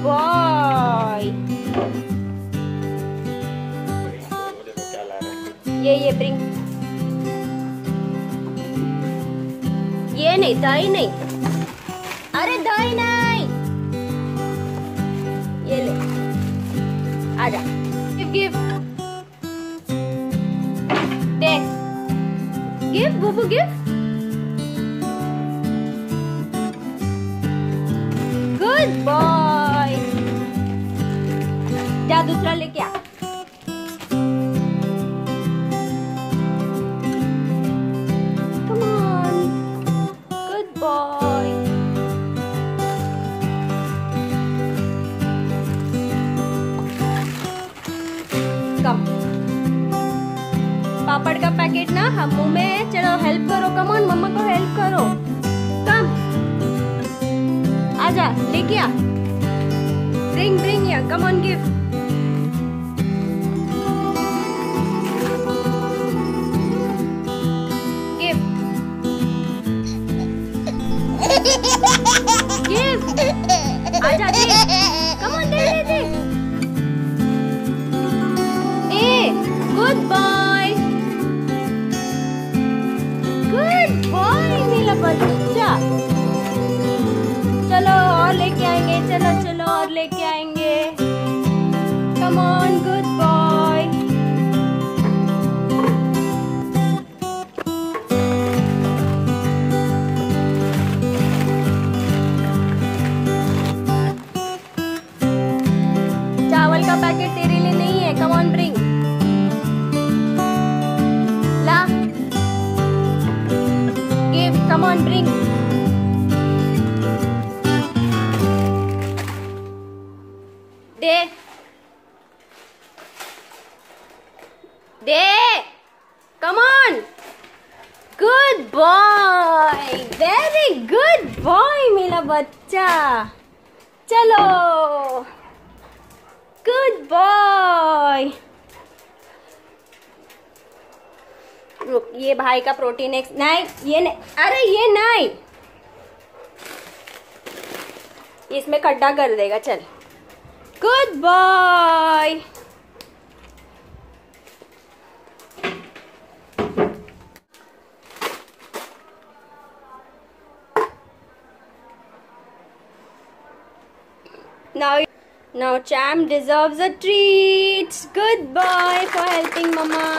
boy. ये bring. ये नहीं, दाई नहीं. अरे दाई नहीं. ये ले. आजा. Give. दे. Give, बुबू give. Good boy. जा दूसरा लेके आ. Come on. Good boy. Come. पापड़ का पैकेट ना हम मुंह में. चलो हेल्प करो. कम ऑन मम्मा को हेल्प करो. कम. आजा लेके आ. Bring here. Come on, give. Give. Give. आजा दे. Come on, they. Good boy. Good boy मेरा बच्चा. चलो और लेके आएंगे. चलो और लेके आएंगे. Come on, good boy. चावल का पैकेट तेरे लिए नहीं है. Come on, bring. La. Give. Come on, bring. They. Come on. Good boy. Very good boy मेरा बच्चा. चलो. Good boy. रुक. ये भाई का प्रोटीन एक्स. नहीं ये नहीं. अरे ये नहीं. इसमें खड्डा कर देगा. चल. Good boy. Now Cham deserves a treat. Good boy for helping Mama.